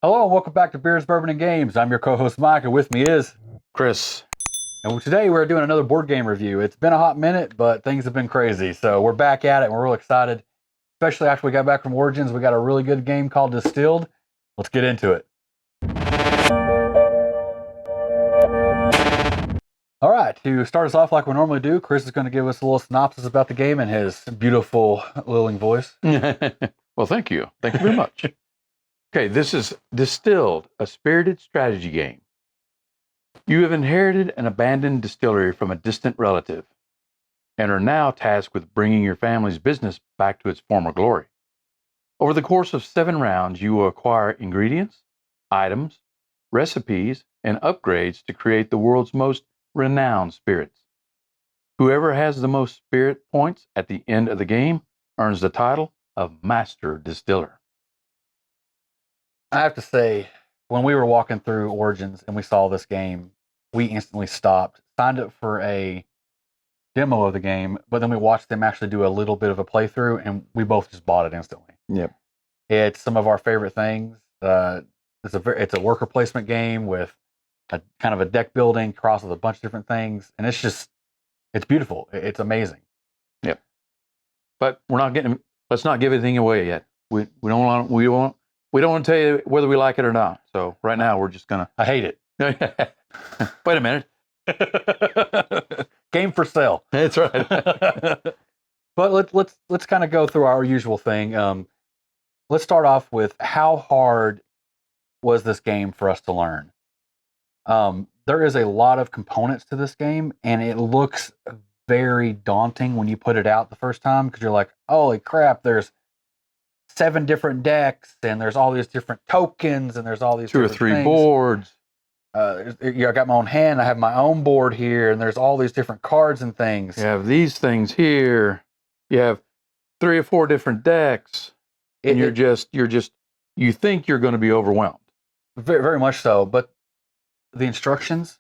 Hello and welcome back to Beers, Bourbon, and Games. I'm your co-host Mike, and with me is Chris. And today we're doing another board game review. It's been a hot minute, but things have been crazy. So we're back at it and we're real excited. Especially after we got back from Origins, we got a really good game called Distilled. Let's get into it. All right, to start us off like we normally do, Chris is going to give us a little synopsis about the game in his beautiful, lilling voice. Well, thank you. Thank you very much. Okay, this is Distilled, a spirited strategy game. You have inherited an abandoned distillery from a distant relative and are now tasked with bringing your family's business back to its former glory. Over the course of 7 rounds, you will acquire ingredients, items, recipes, and upgrades to create the world's most renowned spirits. Whoever has the most spirit points at the end of the game earns the title of Master Distiller. I have to say, when we were walking through Origins and we saw this game, we instantly stopped, signed up for a demo of the game, but then we watched them actually do a little bit of a playthrough, and we both just bought it instantly. Yep. It's some of our favorite things. It's a worker placement game with a kind of a deck building cross with a bunch of different things, and it's beautiful. It's amazing. Yep. But let's not give anything away yet. We don't want to tell you whether we like it or not. So right now we're just gonna. I hate it. Wait a minute. Game for sale. That's right. But let's kind of go through our usual thing. Let's start off with how hard was this game for us to learn. There is a lot of components to this game, and it looks very daunting when you put it out the first time because you're like, holy crap, there's 7 different decks, and there's all these different tokens, and there's all these 2 or 3 things. boards. I got my own hand. I have my own board here, and there's all these different cards and things. You have these things here. You have 3 or 4 different decks, and you think you're going to be overwhelmed. Very, very much so. But the instructions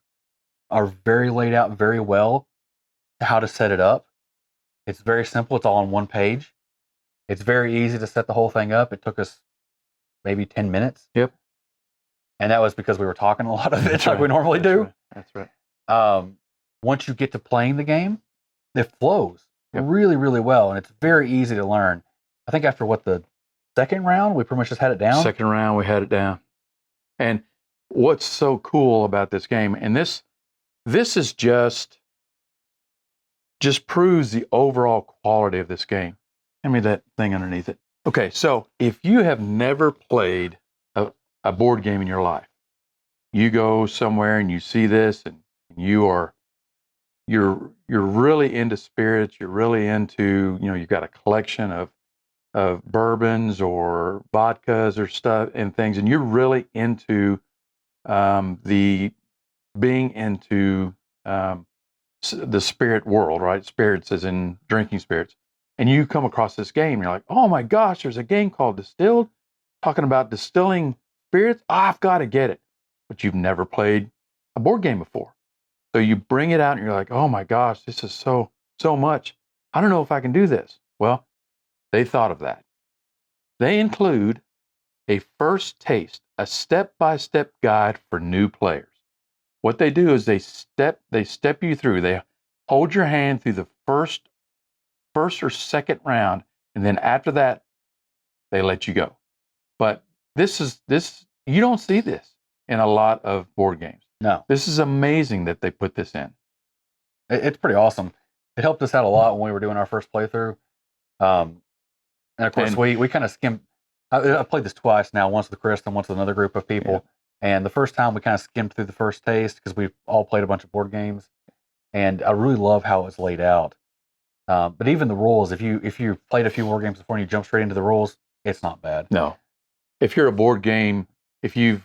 are very laid out very well how to set it up. It's very simple. It's all on one page. It's very easy to set the whole thing up. It took us maybe 10 minutes. Yep. And that was because we were talking a lot of it like we normally do. That's right. Once you get to playing the game, it flows really, really well. And it's very easy to learn. I think after the second round, we pretty much just had it down. Second round, we had it down. And what's so cool about this game, and this is just proves the overall quality of this game. Hand me that thing underneath it. Okay, so if you have never played a board game in your life, you go somewhere and you see this, and you're really into spirits. You're really into, you've got a collection of bourbons or vodkas or stuff and things, and you're really into the spirit world, right? Spirits as in drinking spirits. And you come across this game, you're like, oh my gosh, there's a game called Distilled, talking about distilling spirits. I've got to get it. But you've never played a board game before. So you bring it out and you're like, oh my gosh, this is so much. I don't know if I can do this. Well, they thought of that. They include a first taste, a step-by-step guide for new players. What they do is they step you through. They hold your hand through the first or second round, and then after that, they let you go. But this you don't see this in a lot of board games. No. This is amazing that they put this in. It's pretty awesome. It helped us out a lot when we were doing our first playthrough. And of course, we kind of skimmed. I played this twice now, once with Chris and once with another group of people. Yeah. And the first time we kind of skimmed through the first taste because we've all played a bunch of board games. And I really love how it was laid out. But even the rules, if you played a few more games before and you jump straight into the rules, it's not bad. No. If you're a board game, if you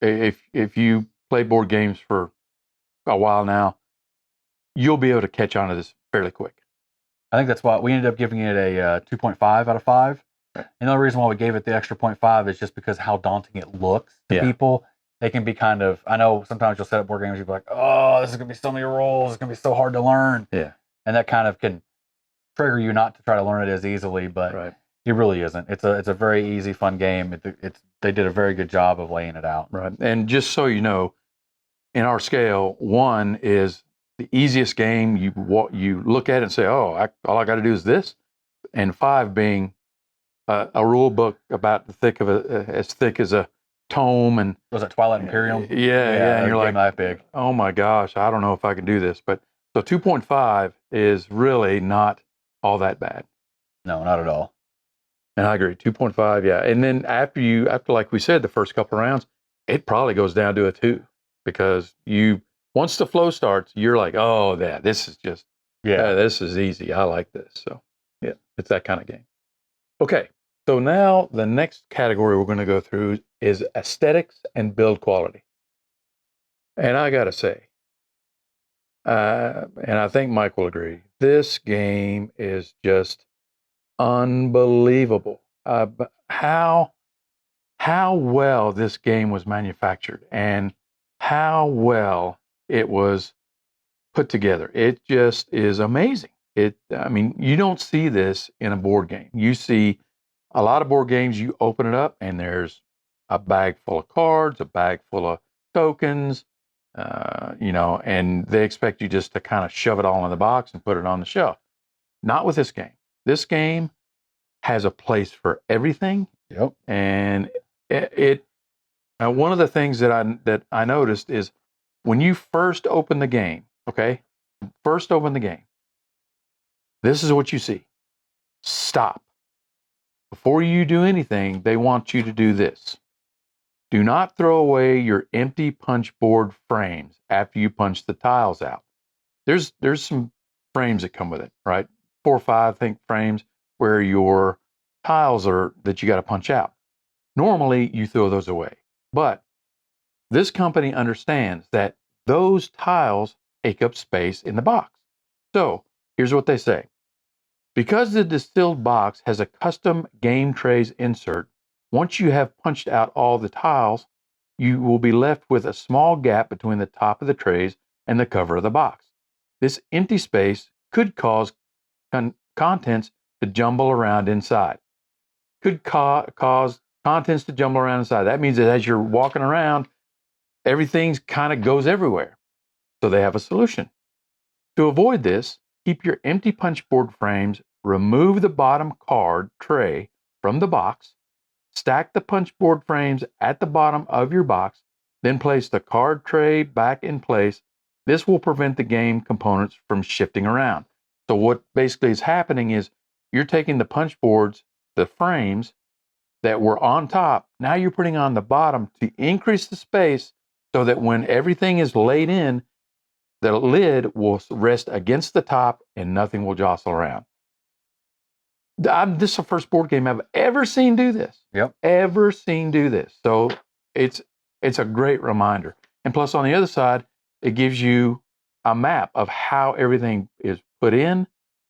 play board games for a while now, you'll be able to catch on to this fairly quick. I think that's why we ended up giving it a 2.5 out of 5. And the only reason why we gave it the extra 0.5 is just because how daunting it looks to people. They can be kind of, I know sometimes you'll set up board games, you'll be like, oh, this is going to be so many rules, it's going to be so hard to learn. Yeah. And that kind of can trigger you not to try to learn it as easily. But He really isn't. It's a very easy, fun game. They did a very good job of laying it out. Right. And just so you know, in our scale, 1 is the easiest game. You look at it and say, "Oh, all I got to do is this," and 5 being a rule book about the thick of as thick as a tome, and Was it Twilight Imperium? yeah, and you're like, that big. "Oh my gosh, I don't know if I can do this." But so 2.5 is really not all that bad. No, not at all. And I agree, 2.5, yeah. And then after like we said, the first couple of rounds, it probably goes down to a 2 because once the flow starts, you're like, oh, yeah, this is just, this is easy. I like this. So, yeah, it's that kind of game. Okay, so now the next category we're going to go through is aesthetics and build quality. And I got to say, and I think Mike will agree, this game is just unbelievable. How well this game was manufactured and how well it was put together. It just is amazing. I mean, you don't see this in a board game. You see a lot of board games, you open it up and there's a bag full of cards, a bag full of tokens, and they expect you just to kind of shove it all in the box and put it on the shelf. Not with this game. This game has a place for everything. Yep. And one of the things that I noticed is when you first open the game, this is what you see. Stop. Before you do anything, they want you to do this. Do not throw away your empty punch board frames after you punch the tiles out. There's some frames that come with it, right? 4 or 5, I think, frames where your tiles are that you got to punch out. Normally, you throw those away. But this company understands that those tiles take up space in the box. So here's what they say. Because the distilled box has a custom game trays insert, once you have punched out all the tiles, you will be left with a small gap between the top of the trays and the cover of the box. This empty space could cause contents to jumble around inside. Could cause contents to jumble around inside. That means that as you're walking around, everything kind of goes everywhere. So they have a solution. To avoid this, keep your empty punch board frames, remove the bottom card tray from the box, stack the punch board frames at the bottom of your box, then place the card tray back in place. This will prevent the game components from shifting around. So what basically is happening is you're taking the punch boards, the frames that were on top, now you're putting on the bottom to increase the space so that when everything is laid in, the lid will rest against the top and nothing will jostle around. This is the first board game I've ever seen do this. Yep. Ever seen do this. So it's a great reminder. And plus on the other side, it gives you a map of how everything is put in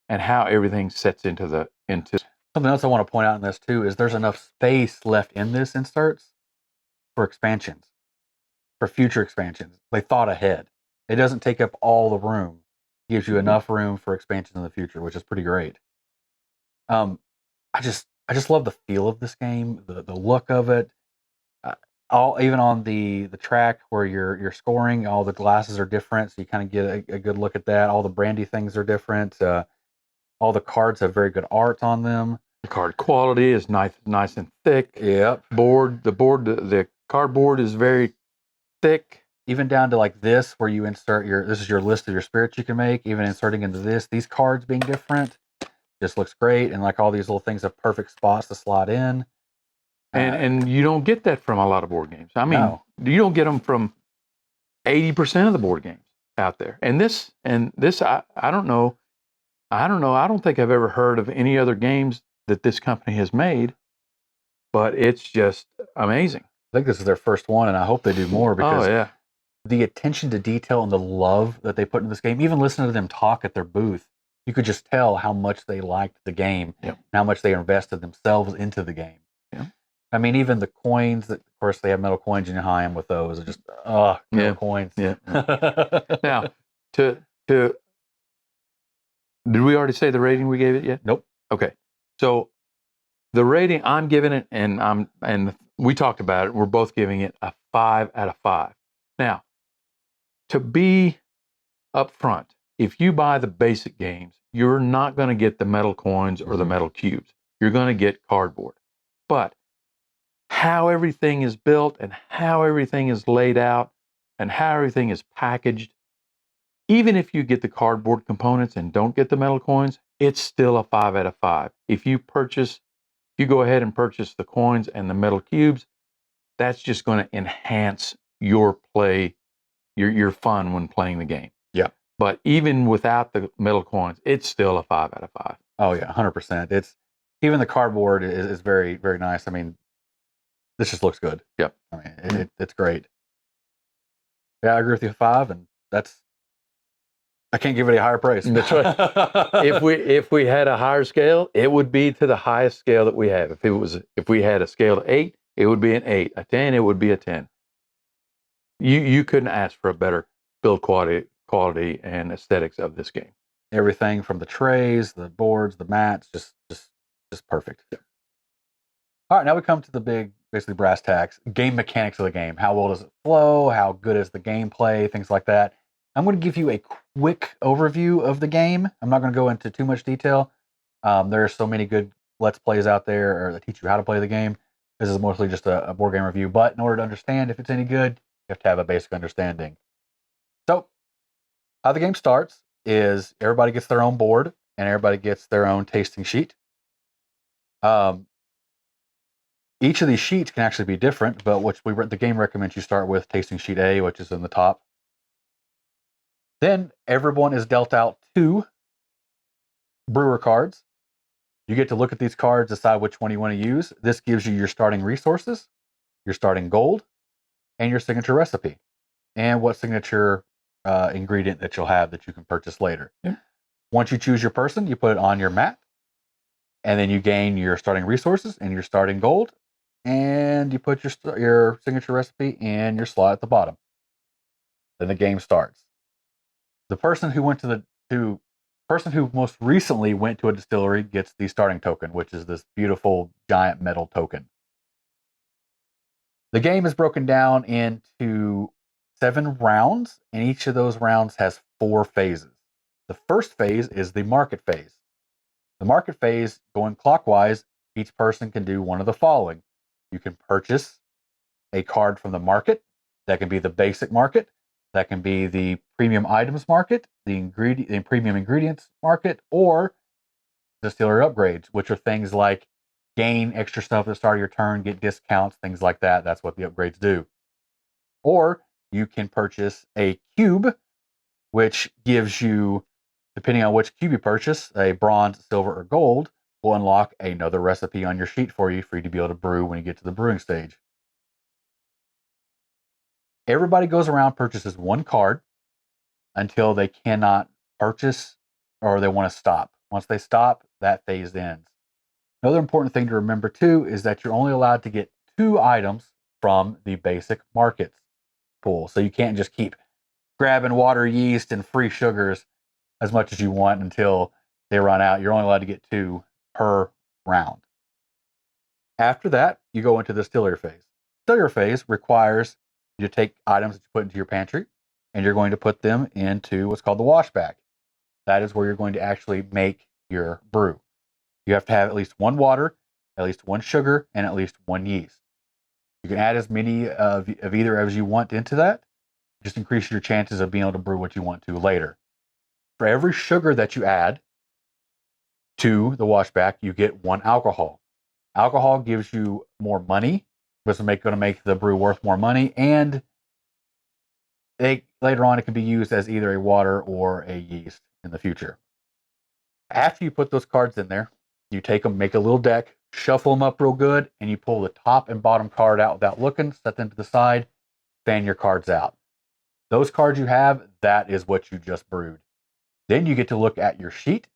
and how everything sets into Something else I want to point out in this too is there's enough space left in this inserts for expansions, for future expansions. They thought ahead. It doesn't take up all the room. It gives you enough room for expansions in the future, which is pretty great. I just love the feel of this game, the look of it. Even on the track where you're scoring, all the glasses are different, so you kind of get a good look at that. All the brandy things are different. All the cards have very good art on them. The card quality is nice and thick. Yep. The cardboard is very thick. Even down to like this, where you insert this is your list of your spirits you can make. Even inserting into these cards being different, just looks great. And like all these little things have perfect spots to slot in. And you don't get that from a lot of board games. I mean, No. You don't get them from 80% of the board games out there. And this, I don't know. I don't think I've ever heard of any other games that this company has made, but it's just amazing. I think this is their first one, and I hope they do more because Oh, the attention to detail and the love that they put in this game, even listening to them talk at their booth, you could just tell how much they liked the game and how much they invested themselves into the game. Yeah. I mean, even the coins, of course, they have metal coins, you know how I am with those. It's just, metal coins. Yeah. Now, did we already say the rating we gave it yet? Nope. Okay. So The rating I'm giving it, and we talked about it, we're both giving it a 5 out of 5. Now, to be upfront, if you buy the basic games, you're not going to get the metal coins or the metal cubes. You're going to get cardboard. But how everything is built and how everything is laid out and how everything is packaged, even if you get the cardboard components and don't get the metal coins, it's still a 5 out of 5. If you go ahead and purchase the coins and the metal cubes, that's just going to enhance your play, your fun when playing the game. Yeah. But even without the metal coins, it's still a 5 out of 5. Oh yeah, 100%. It's even the cardboard is very, very nice. I mean, this just looks good. Yep. I mean, it's great. Yeah, I agree with you. 5, and I can't give it a higher praise. That's right. If we had a higher scale, it would be to the highest scale that we have. If we had a scale of 8, it would be an 8. A 10, it would be a 10. You couldn't ask for a better build quality and aesthetics of this game. Everything from the trays, the boards, the mats, just perfect. Yeah. All right, now we come to the big, basically brass tacks, game mechanics of the game. How well does it flow? How good is the gameplay? Things like that. I'm going to give you a quick overview of the game. I'm not going to go into too much detail. There are so many good Let's Plays out there that teach you how to play the game. This is mostly just a board game review, but in order to understand if it's any good, you have to have a basic understanding. So, how the game starts is everybody gets their own board and everybody gets their own tasting sheet. Each of these sheets can actually be different, but the game recommends you start with tasting sheet A, which is in the top. Then everyone is dealt out 2 brewer cards. You get to look at these cards, decide which one you want to use. This gives you your starting resources, your starting gold, and your signature recipe, and what signature ingredient that you'll have that you can purchase later. Yeah. Once you choose your person, you put it on your map, and then you gain your starting resources and your starting gold, and you put your signature recipe in your slot at the bottom. Then the game starts. The person who most recently went to a distillery gets the starting token, which is this beautiful giant metal token. The game is broken down into 7 rounds, and each of those rounds has 4 phases. The first phase is the market phase. The market phase, going clockwise, each person can do one of the following. You can purchase a card from the market. That can be the basic market. That can be the premium items market, the premium ingredients market, or distillery upgrades, which are things like gain extra stuff at the start of your turn, get discounts, things like that. That's what the upgrades do. Or you can purchase a cube, which gives you, depending on which cube you purchase, a bronze, silver, or gold, will unlock another recipe on your sheet for you to be able to brew when you get to the brewing stage. Everybody goes around, purchases 1 card until they cannot purchase or they want to stop. Once they stop, that phase ends. Another important thing to remember too is that you're only allowed to get 2 items from the basic markets pool. So you can't just keep grabbing water, yeast, and free sugars as much as you want until they run out. You're only allowed to get 2 per round. After that, you go into the distillery phase. Distillery phase requires you to take items that you put into your pantry, and you're going to put them into what's called the wash bag. That is where you're going to actually make your brew. You have to have at least 1 water, at least 1 sugar, and at least 1 yeast. You can add as many of either as you want into that. Just increase your chances of being able to brew what you want to later. For every sugar that you add to the wash back, you get 1 alcohol. Alcohol gives you more money. It's going to make the brew worth more money, and later on it can be used as either a water or a yeast in the future. After you put those cards in there, you take them, make a little deck, shuffle them up real good, and you pull the top and bottom card out without looking, set them to the side, fan your cards out. Those cards you have, that is what you just brewed. Then you get to look at your sheet,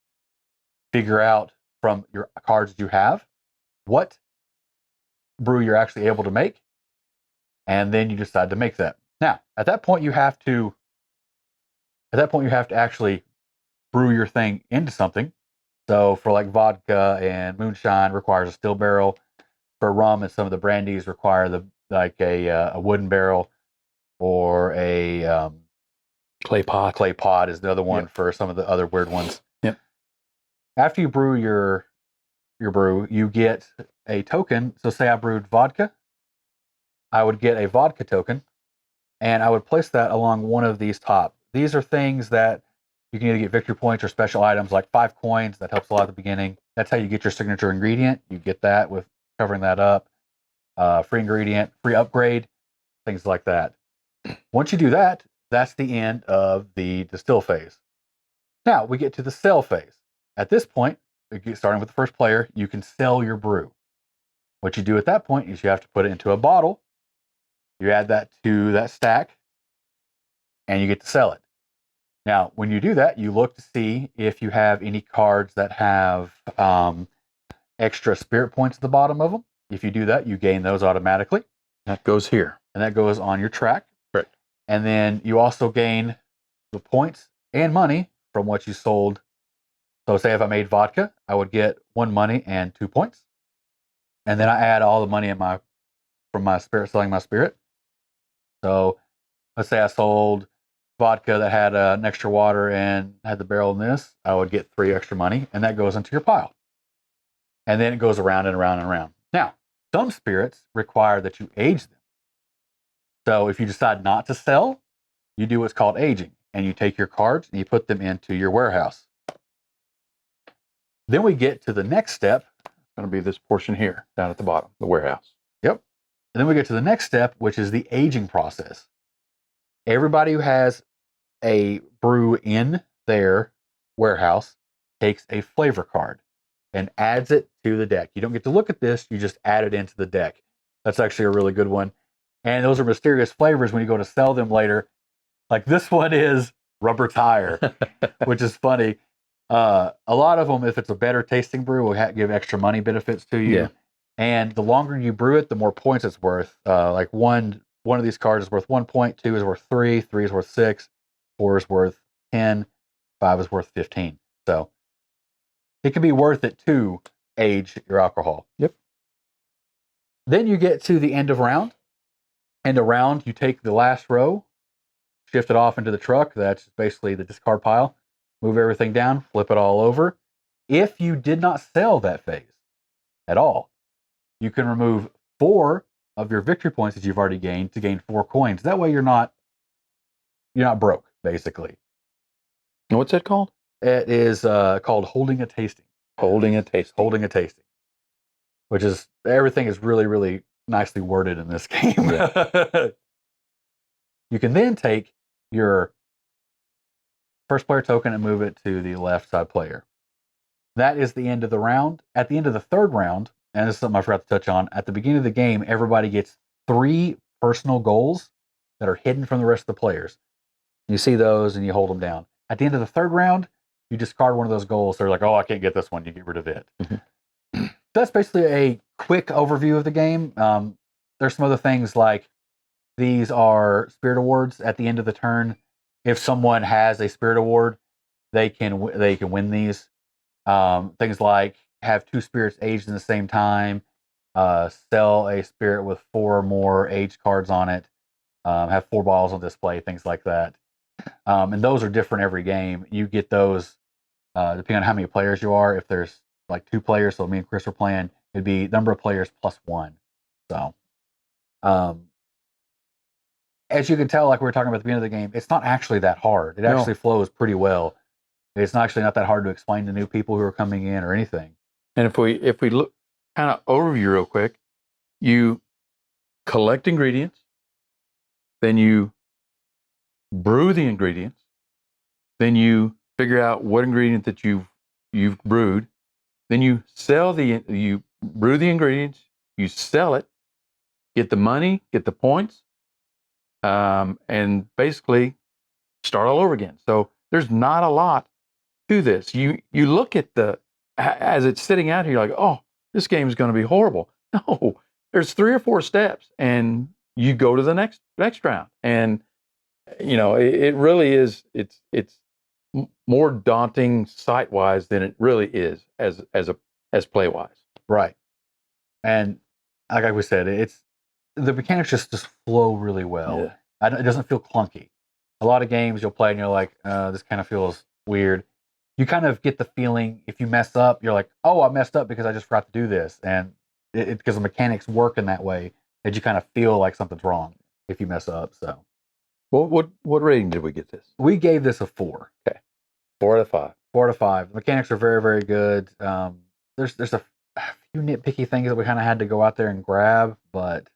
figure out from your cards you have what brew you're actually able to make, and then you decide to make that. Now, at that point you have to actually brew your thing into something. So for like vodka and moonshine requires a steel barrel. For rum and some of the brandies require a wooden barrel or a Clay pot. clay pot is the other one Yep. for some of the other weird ones. Yep. After you brew your brew, you get a token. So say I brewed vodka, I would get a vodka token, and I would place that along one of these top. These are things that you can either get victory points or special items like 5 coins. That helps a lot at the beginning. That's how you get your signature ingredient. You get that with covering that up. Free ingredient, free upgrade, things like that. Once you do that, that's the end of the distill phase. Now we get to the sell phase. At this point, starting with the first player, you can sell your brew. What you do at that point is you have to put it into a bottle. You add that to that stack, and you get to sell it. Now, when you do that, you look to see if you have any cards that have extra spirit points at the bottom of them. If you do that, you gain those automatically. That goes here. And that goes on your track. Correct. And then you also gain the points and money from what you sold. So say if I made vodka, I would get 1 money and 2 points. And then I add all the money from my spirit, selling my spirit. So let's say I sold vodka that had an extra water and had the barrel in this, I would get 3 extra money, and that goes into your pile. And then it goes around and around and around. Now, some spirits require that you age them. So if you decide not to sell, you do what's called aging, and you take your cards and you put them into your warehouse. Then we get to the next step. It's going to be this portion here, down at the bottom, the warehouse. Yep. And then we get to the next step, which is the aging process. Everybody who has a brew in their warehouse takes a flavor card and adds it to the deck. You don't get to look at this, you just add it into the deck. That's actually a really good one. And those are mysterious flavors when you go to sell them later. Like this one is rubber tire, which is funny. A lot of them, if it's a better tasting brew, will give extra money benefits to you. Yeah. And the longer you brew it, the more points it's worth. Like one of these cards is worth 1 point, 2 is worth 3, 3 is worth 6, 4 is worth 10, 5 is worth 15. So it can be worth it to age your alcohol. Yep. Then you get to the end of round. End of round, you take the last row, shift it off into the truck. That's basically the discard pile. Move everything down, flip it all over. If you did not sell that phase at all, you can remove 4 of your victory points that you've already gained to gain 4 coins. That way you're not broke, basically. And what's that called? It is called holding a tasting. Holding a tasting. Holding a tasting. Which is, everything is really, really nicely worded in this game. Yeah. You can then take your first player token and move it to the left side player. That is the end of the round. At the end of the third round, and this is something I forgot to touch on, at the beginning of the game, everybody gets 3 personal goals that are hidden from the rest of the players. You see those and you hold them down. At the end of the third round, you discard one of those goals. They're like, oh, I can't get this one. You get rid of it. Mm-hmm. That's basically a quick overview of the game. There's some other things like these are spirit awards at the end of the turn. If someone has a spirit award, they can win these. Things like have 2 spirits aged in the same time, sell a spirit with 4 or more aged cards on it, have 4 bottles on display, things like that. And those are different every game. You get those depending on how many players you are. If there's like 2 players, so me and Chris are playing, it'd be number of players plus 1. So, as you can tell, like we were talking about at the beginning of the game, it's not actually that hard. It actually flows pretty well. It's actually not that hard to explain to new people who are coming in or anything. And if we look kind of overview real quick, you collect ingredients, then you brew the ingredients, then you figure out what ingredient that you've brewed, then you brew the ingredients, you sell it, get the money, get the points, and basically start all over again. So there's not a lot to this. You look at as it's sitting out here, you're like, oh, this game is going to be horrible. No, there's 3 or 4 steps, and you go to the next round. And it really is. It's more daunting sight wise than it really is as play wise. Right. And like we said, it's the mechanics just flow really well. Yeah. It doesn't feel clunky. A lot of games you'll play and you're like, this kind of feels weird. You kind of get the feeling if you mess up, you're like, oh, I messed up because I just forgot to do this, and because the mechanics work in that way that you kind of feel like something's wrong if you mess up. So What rating did we get this? we gave this a 4. Okay, 4 out of 5. 4 out of 5. The mechanics are very, very good. There's a few nitpicky things that we kind of had to go out there and grab, but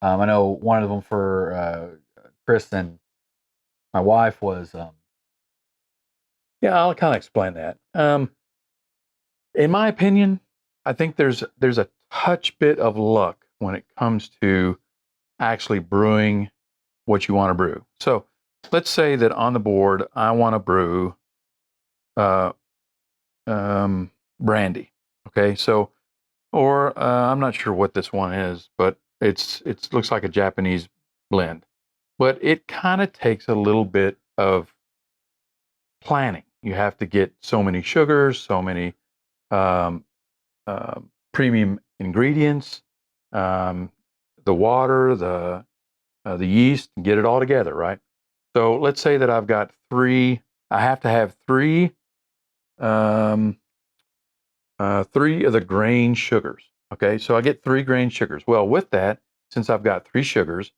I know one of them for Chris and my wife was Yeah, I'll kind of explain that. In my opinion, I think there's a touch bit of luck when it comes to actually brewing what you want to brew. So let's say that on the board I want to brew uh, brandy. Okay, so or I'm not sure what this one is, but it looks like a Japanese blend, but it kind of takes a little bit of planning. You have to get so many sugars, so many um, premium ingredients, um, the water, the yeast, and get it all together, right? So let's say that I've got three. I have to have um, three of the grain sugars. Okay, so I get 3 grain sugars. Well, with that, since I've got 3 sugars,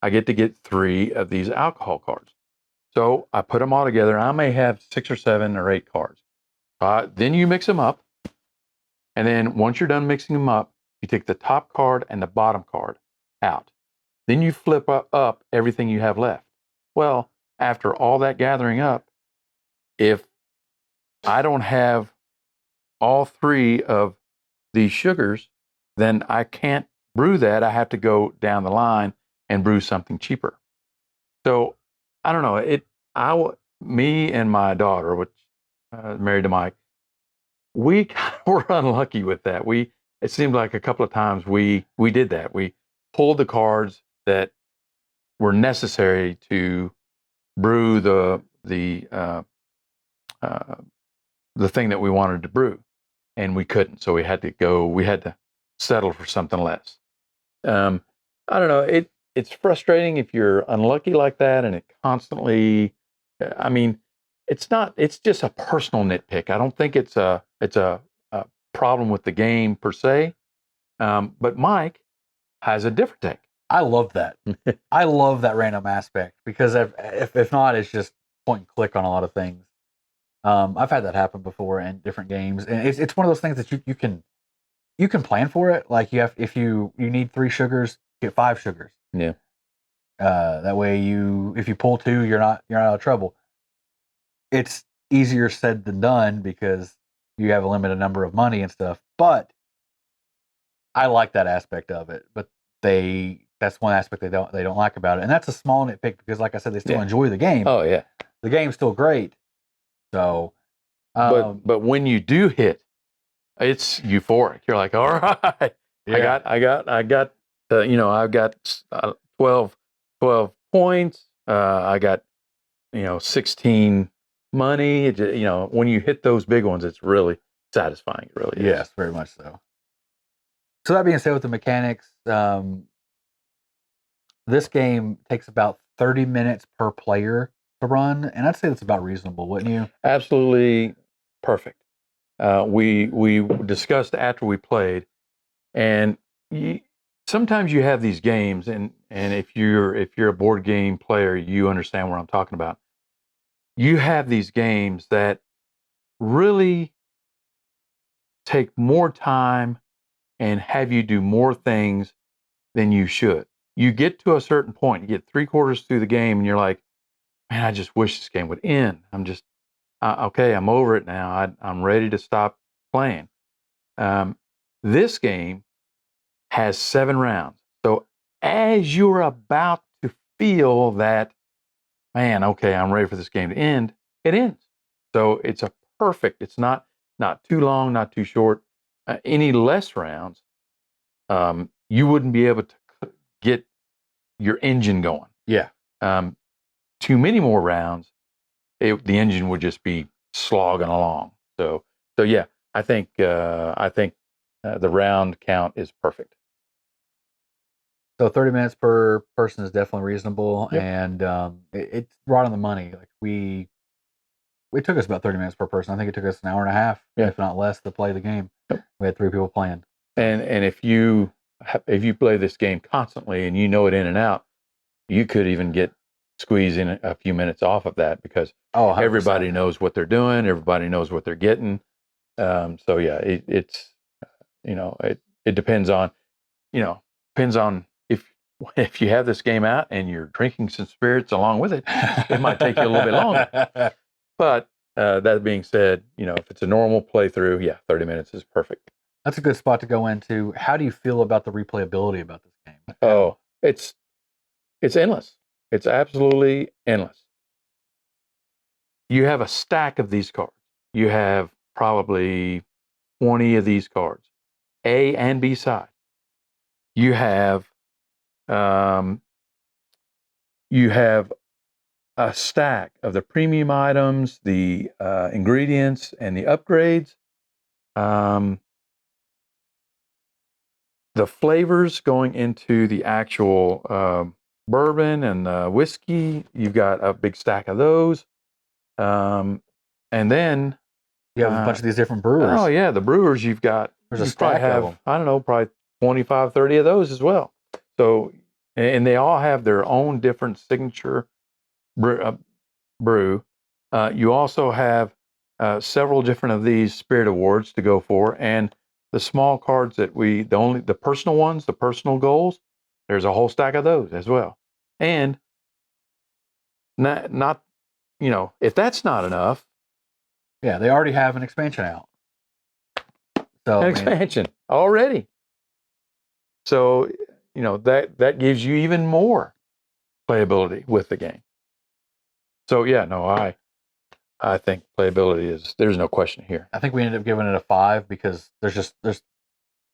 I get to get 3 of these alcohol cards. So I put them all together. I may have 6 or 7 or 8 cards. Then you mix them up. And then once you're done mixing them up, you take the top card and the bottom card out. Then you flip up everything you have left. Well, after all that gathering up, if I don't have all 3 of these sugars, then I can't brew that. I have to go down the line and brew something cheaper. So I don't know. Me and my daughter, which married to Mike, we kind of were unlucky with that. It seemed like a couple of times we did that. We pulled the cards that were necessary to brew uh, the thing that we wanted to brew, and we couldn't. So we had to settle for something less. I don't know. It's frustrating if you're unlucky like that, and it constantly. I mean, it's not. It's just a personal nitpick. I don't think it's a problem with the game per se. But Mike has a different take. I love that. I love that random aspect because if not, it's just point and click on a lot of things. I've had that happen before in different games, and it's one of those things that you can plan for it. Like if you need 3 sugars, get 5 sugars. Yeah. That way if you pull 2, you're not out of trouble. It's easier said than done because you have a limited number of money and stuff. But I like that aspect of it. But that's one aspect they don't like about it, and that's a small nitpick because, like I said, they still enjoy the game. Oh yeah. The game's still great. So, But when you do hit, it's euphoric. You're like, all right, yeah. I got, I've got 12 points. I got, 16 money. When you hit those big ones, it's really satisfying. It really is. Yes, very much so. So that being said, with the mechanics, this game takes about 30 minutes per player to run, and I'd say that's about reasonable, wouldn't you? Absolutely perfect. We discussed after we played, and sometimes you have these games, and if you're a board game player, you understand what I'm talking about. You have these games that really take more time and have you do more things than you should. You get to a certain point, you get 3/4 through the game, and you're like, man, I just wish this game would end. I'm just okay. I'm over it now. I'm ready to stop playing. This game has 7 rounds. So as you're about to feel that, man, okay, I'm ready for this game to end, it ends. So it's a perfect. It's not too long, not too short. Any less rounds, you wouldn't be able to get your engine going. Yeah. Too many more rounds, the engine would just be slogging along. So yeah, I think the round count is perfect. So 30 minutes per person is definitely reasonable, Yep. and it's right on the money. Like it took us about 30 minutes per person. I think it took us an hour and a half, Yeah. if not less, to play the game. Yep. We had 3 people playing. And if you play this game constantly and you know it in and out, you could even get squeezing a few minutes off of that because everybody knows what they're doing, everybody knows what they're getting. So yeah, it's it depends on if you have this game out and you're drinking some spirits along with it, it might take you a little bit longer. But that being said, if it's a normal playthrough, yeah, 30 minutes is perfect. That's a good spot to go into. How do you feel about the replayability about this game? Oh, it's endless. It's absolutely endless. You have a stack of these cards. You have probably 20 of these cards, A and B side. You have a stack of the premium items, the ingredients, and the upgrades. The flavors going into the actual bourbon and whiskey, you've got a big stack of those. And then you have a bunch of these different brewers. Oh, yeah, the brewers you've got. There's a you stack probably have, of them. I don't know, probably 25, 30 of those as well. So, and they all have their own different signature brew. You also have several different of these spirit awards to go for, and the small cards that the personal ones, the personal goals, there's a whole stack of those as well. And not if that's not enough. Yeah, they already have an expansion out. So expansion already. So that gives you even more playability with the game. So yeah, no, I think playability there's no question here. I think we ended up giving it a 5 because it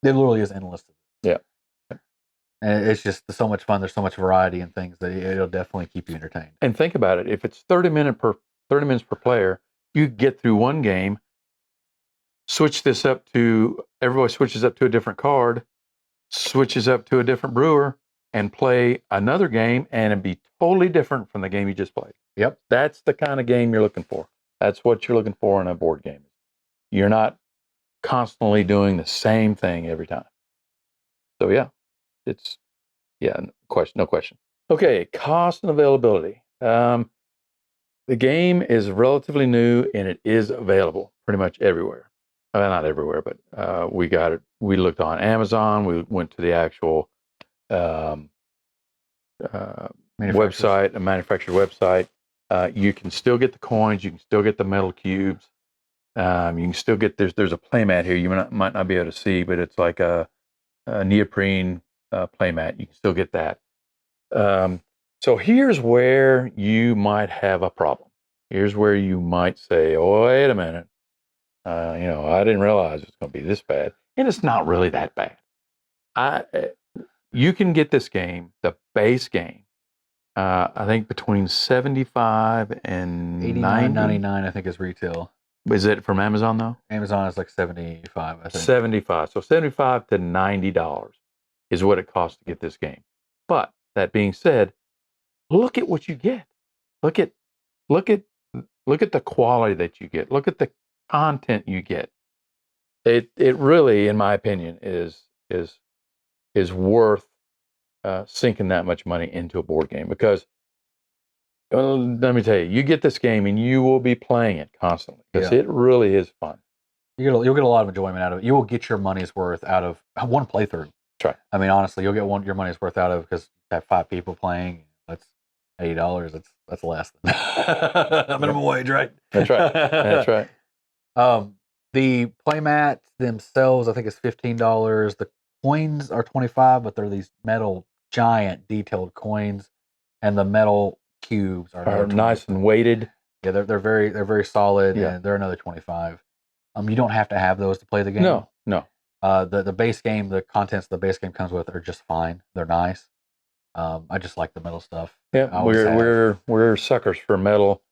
literally is endless. Yeah. And it's just so much fun. There's so much variety and things that it'll definitely keep you entertained. And think about it. If it's 30 minutes per player, you get through one game, everybody switches up to a different card, switches up to a different brewer, and play another game, and it'd be totally different from the game you just played. Yep. That's the kind of game you're looking for. That's what you're looking for in a board game. You're not constantly doing the same thing every time. So yeah, no question. Okay, cost and availability. The game is relatively new and it is available pretty much everywhere. Not everywhere, but we got it. We looked on Amazon. We went to the actual website, a manufacturer website. You can still get the coins. You can still get the metal cubes. You can still get there's a playmat here. You might not be able to see, but it's like a neoprene playmat. You can still get that. So here's where you might have a problem. Here's where you might say, "Oh, wait a minute. I didn't realize it's going to be this bad." And it's not really that bad. You can get this game, the base game, I think between $75 and $89.99, I think, is retail. Is it from Amazon though? Amazon is like $75, I think. $75. So $75 to $90 is what it costs to get this game. But that being said, look at what you get. Look at the quality that you get. Look at the content you get. It really, in my opinion, is worth sinking that much money into a board game because let me tell you, you get this game and you will be playing it constantly because it really is fun. You'll get a lot of enjoyment out of it. You will get your money's worth out of one playthrough. That's right. I mean, honestly, you'll get your money's worth out of because you have 5 people playing. That's $80. That's less than minimum wage, right? That's right. That's right. The playmats themselves, I think, is $15. The coins are $25, but they're these metal giant detailed coins, and the metal cubes are nice and weighted. Yeah, they're very solid, and they're another $25. You don't have to have those to play the game. No. The base game, the contents the base game comes with are just fine. They're nice. I just like the metal stuff. Yeah, we're suckers for metal.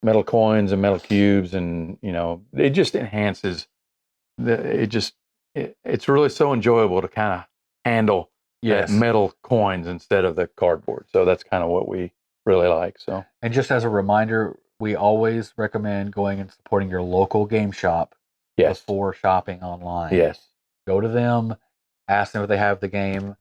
metal coins and metal cubes, and it just enhances it's really so enjoyable to kind of handle that metal coins instead of the cardboard. So that's kind of what we really like. So, and just as a reminder, we always recommend going and supporting your local game shop before shopping online. Yes. Go to them, ask them if they have the game.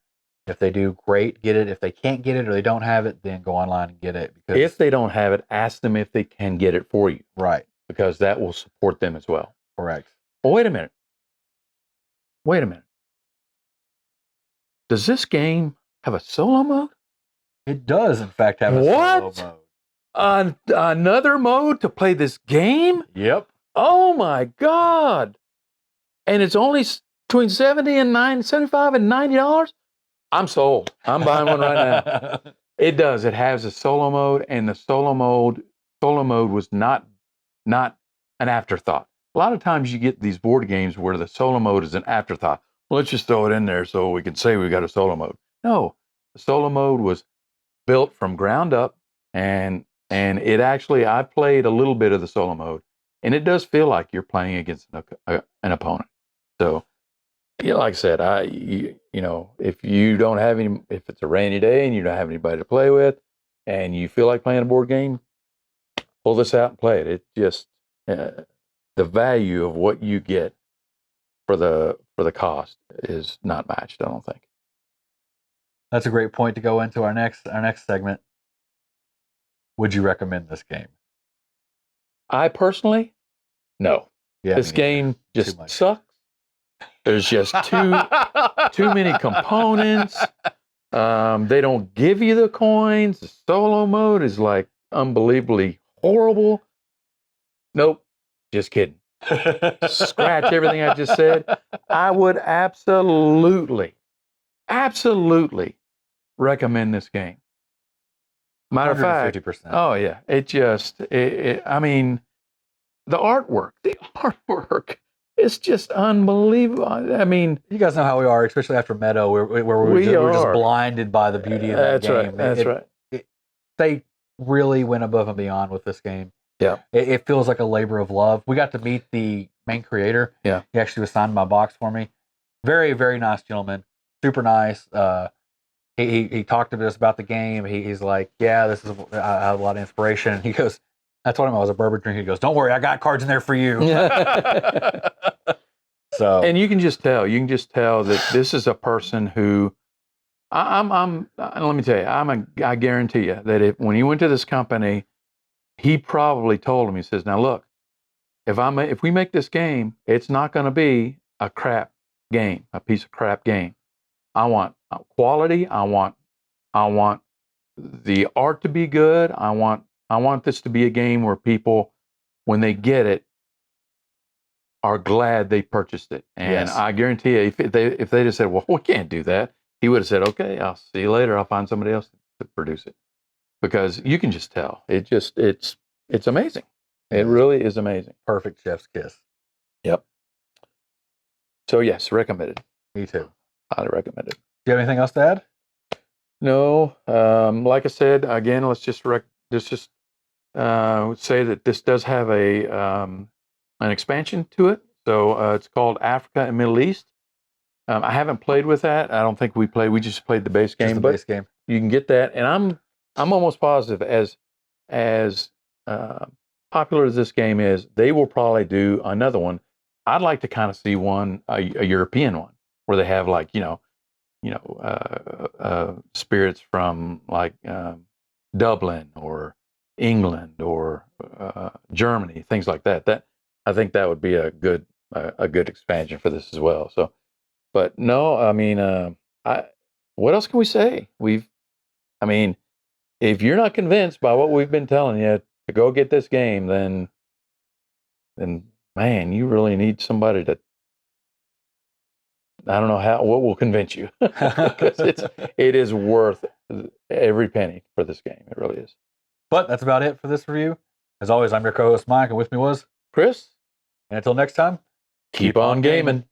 If they do, great, get it. If they can't get it or they don't have it, then go online and get it. Because if they don't have it, ask them if they can get it for you. Right. Because that will support them as well. Correct. Well, wait a minute. Does this game have a solo mode? It does, in fact, have a solo mode. Another mode to play this game? Yep. Oh my God. And it's only between $75 and $90? I'm sold. I'm buying one right now. It does. It has a solo mode, and the solo mode was not an afterthought. A lot of times you get these board games where the solo mode is an afterthought. Well, let's just throw it in there so we can say we got a solo mode. No, the solo mode was built from ground up, and it actually, I played a little bit of the solo mode, and it does feel like you're playing against an opponent. So, like I said, if you don't have if it's a rainy day and you don't have anybody to play with, and you feel like playing a board game, pull this out and play it. It just the value of what you get for the cost is not matched, I don't think. That's a great point to go into our next segment. Would you recommend this game? I personly, no. Yeah, this game just sucks. There's just too many components. They don't give you the coins. The solo mode is like unbelievably horrible. Nope, just kidding. Scratch everything I just said. I would absolutely recommend this game. Matter of fact, 50%. Oh yeah, I mean, the artwork is just unbelievable. I mean, you guys know how we are, especially after Meadow, where we're just blinded by the beauty of that game. That's right. They really went above and beyond with this game. Yeah. It feels like a labor of love. We got to meet the main creator. Yeah. He actually was signing my box for me. Very, very nice gentleman. Super nice. He talked to us about the game. He's like, yeah, I have a lot of inspiration. And he goes, I told him I was a bourbon drinker. He goes, don't worry, I got cards in there for you. So, and you can just tell that this is a person who let me tell you, I guarantee you that when he went to this company, he probably told him, he says, now look, if we make this game, it's not going to be a crap game, a piece of crap game. I want quality. I want the art to be good. I want this to be a game where people, when they get it, are glad they purchased it. And I guarantee you, if they just said, well, we can't do that, he would have said, okay, I'll see you later. I'll find somebody else to produce it. Because you can just tell. It's amazing. It really is amazing. Perfect chef's kiss. Yep. So yes, recommended. Me too. Highly recommended. Do you have anything else to add? No. Like I said, again, let's just say that this does have an expansion to it. So it's called Africa and Middle East. I haven't played with that. I don't think we played. We just played the base game. Base game. You can get that, and I'm almost positive as popular as this game is, they will probably do another one. I'd like to kind of see a European one, where they have like spirits from like Dublin or England or Germany, things like that. I think that would be a good expansion for this as well. So, but no, I mean, what else can we say? If you're not convinced by what we've been telling you to go get this game, then man, you really need somebody to. I don't know what will convince you, because it is worth every penny for this game. It really is. But that's about it for this review. As always, I'm your co-host Mike, and with me was Chris. And until next time, keep on gaming.